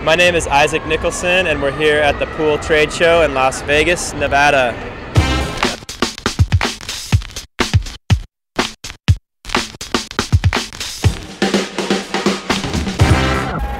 My name is Isaac Nicholson, and we're here at the Pool Trade Show in Las Vegas, Nevada.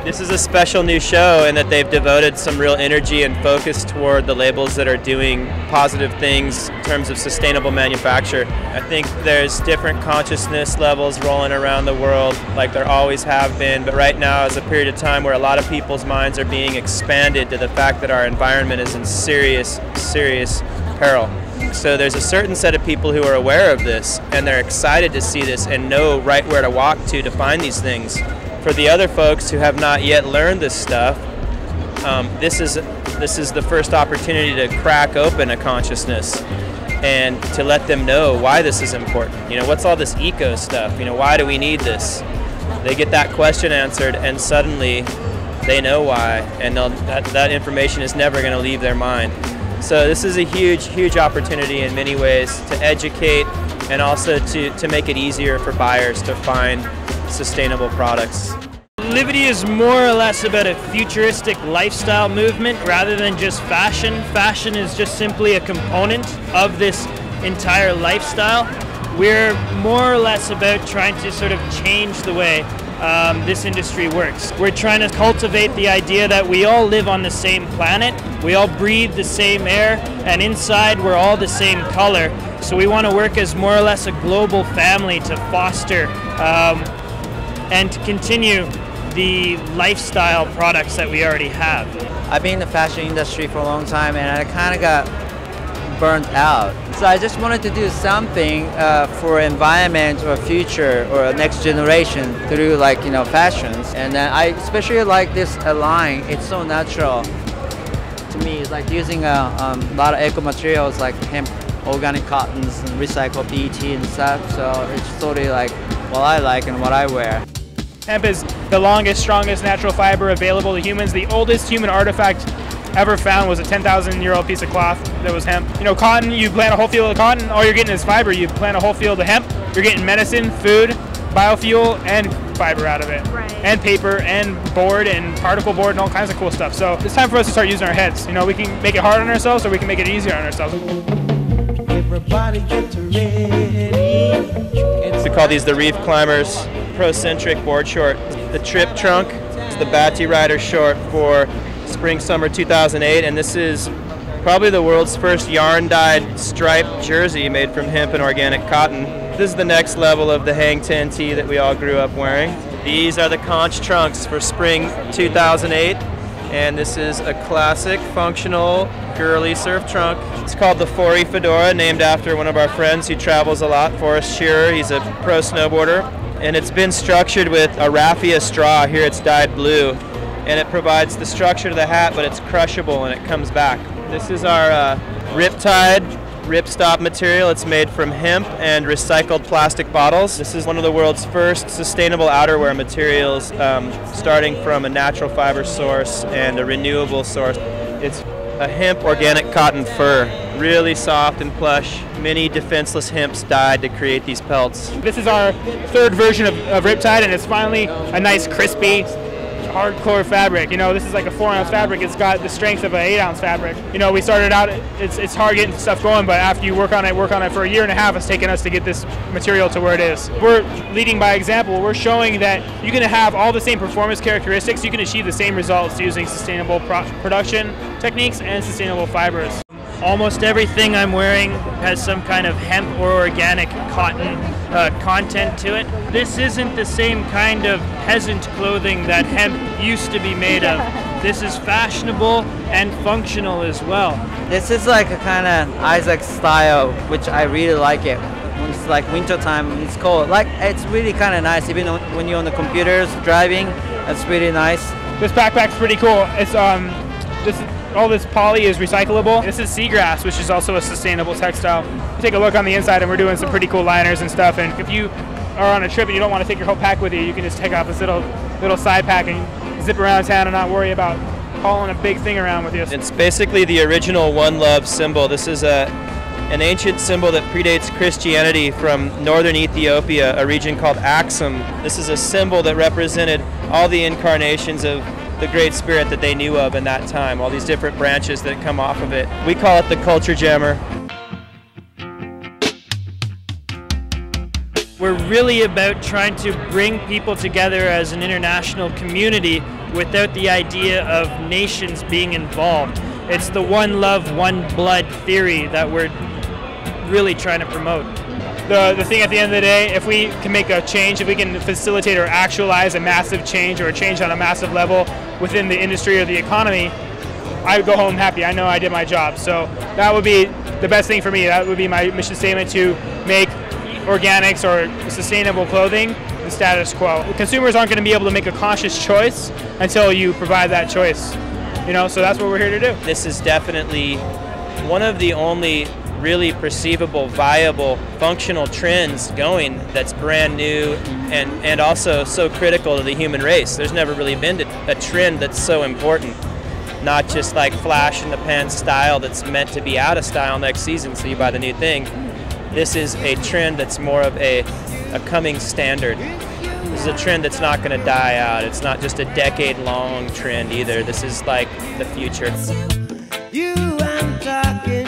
This is a special new show in that they've devoted some real energy and focus toward the labels that are doing positive things in terms of sustainable manufacture. I think there's different consciousness levels rolling around the world like there always have been, but right now is a period of time where a lot of people's minds are being expanded to the fact that our environment is in serious, serious peril. So there's a certain set of people who are aware of this, and they're excited to see this and know right where to walk to find these things. For the other folks who have not yet learned this stuff, this is the first opportunity to crack open a consciousness and to let them know why this is important. You know, what's all this eco stuff? You know, why do we need this? They get that question answered, and suddenly they know why, and that information is never going to leave their mind. So this is a huge, huge opportunity in many ways to educate and also to make it easier for buyers to find sustainable products. Livity is more or less about a futuristic lifestyle movement rather than just fashion. Fashion is just simply a component of this entire lifestyle. We're more or less about trying to sort of change the way this industry works. We're trying to cultivate the idea that we all live on the same planet, we all breathe the same air, and inside we're all the same color. So we want to work as more or less a global family to foster and to continue the lifestyle products that we already have. I've been in the fashion industry for a long time, and I kind of got burnt out. So I just wanted to do something for environment or future or next generation through, like, you know, fashions. And then I especially like this line. It's so natural to me. It's like using a lot of eco materials like hemp, organic cottons, and recycled PET and stuff. So it's totally like what I like and what I wear. Hemp is the longest, strongest natural fiber available to humans. The oldest human artifact ever found was a 10,000-year-old piece of cloth that was hemp. You know, cotton, you plant a whole field of cotton, all you're getting is fiber. You plant a whole field of hemp, you're getting medicine, food, biofuel, and fiber out of it. Right. And paper, and board, and particle board, and all kinds of cool stuff. So it's time for us to start using our heads. You know, we can make it hard on ourselves, or we can make it easier on ourselves. Everybody get ready. We call these the Reef Climbers Pro-Centric board short. The Trip Trunk is the Batty Rider short for Spring/Summer 2008, and this is probably the world's first yarn-dyed striped jersey made from hemp and organic cotton. This is the next level of the Hang 10 tee that we all grew up wearing. These are the Conch Trunks for Spring 2008, and this is a classic, functional, girly surf trunk. It's called the Forey Fedora, named after one of our friends who travels a lot, Forrest Shearer. He's a pro snowboarder. And it's been structured with a raffia straw. Here it's dyed blue, and it provides the structure to the hat, but it's crushable and it comes back. This is our Riptide ripstop material. It's made from hemp and recycled plastic bottles. This is one of the world's first sustainable outerwear materials, starting from a natural fiber source and a renewable source. It's a hemp organic cotton fur, really soft and plush. Many defenseless hemps died to create these pelts. This is our third version of Riptide, and it's finally a nice, crispy, hardcore fabric. You know, this is like a 4-ounce fabric. It's got the strength of an 8-ounce fabric. You know, we started out, it's hard getting stuff going, but after you work on it for a year and a half, it's taken us to get this material to where it is. We're leading by example. We're showing that you can have all the same performance characteristics. You can achieve the same results using sustainable production techniques and sustainable fibers. Almost everything I'm wearing has some kind of hemp or organic cotton content to it. This isn't the same kind of peasant clothing that hemp used to be made of. This is fashionable and functional as well. This is like a kind of Isaac style, which I really like it. When it's like winter time, it's cold. Like, it's really kind of nice, even when you're on the computers driving. It's really nice. This backpack's pretty cool. It's all this poly is recyclable. This is seagrass, which is also a sustainable textile. Take a look on the inside, and we're doing some pretty cool liners and stuff. And if you are on a trip and you don't want to take your whole pack with you, you can just take off this little side pack and zip around town and not worry about hauling a big thing around with you. It's basically the original One Love symbol. This is an ancient symbol that predates Christianity from northern Ethiopia, a region called Axum. This is a symbol that represented all the incarnations of the great spirit that they knew of in that time, all these different branches that come off of it. We call it the culture jammer. We're really about trying to bring people together as an international community without the idea of nations being involved. It's the one love, one blood theory that we're really trying to promote. The thing at the end of the day, if we can make a change, if we can facilitate or actualize a massive change or a change on a massive level within the industry or the economy, I would go home happy. I know I did my job. So that would be the best thing for me. That would be my mission statement, to make organics or sustainable clothing the status quo. Consumers aren't going to be able to make a conscious choice until you provide that choice. You know, so that's what we're here to do. This is definitely one of the only really perceivable, viable, functional trends going that's brand new and also so critical to the human race. There's never really been a trend that's so important. Not just like flash in the pan style that's meant to be out of style next season so you buy the new thing. This is a trend that's more of a coming standard. This is a trend that's not going to die out. It's not just a decade-long trend either. This is like the future. You I'm talking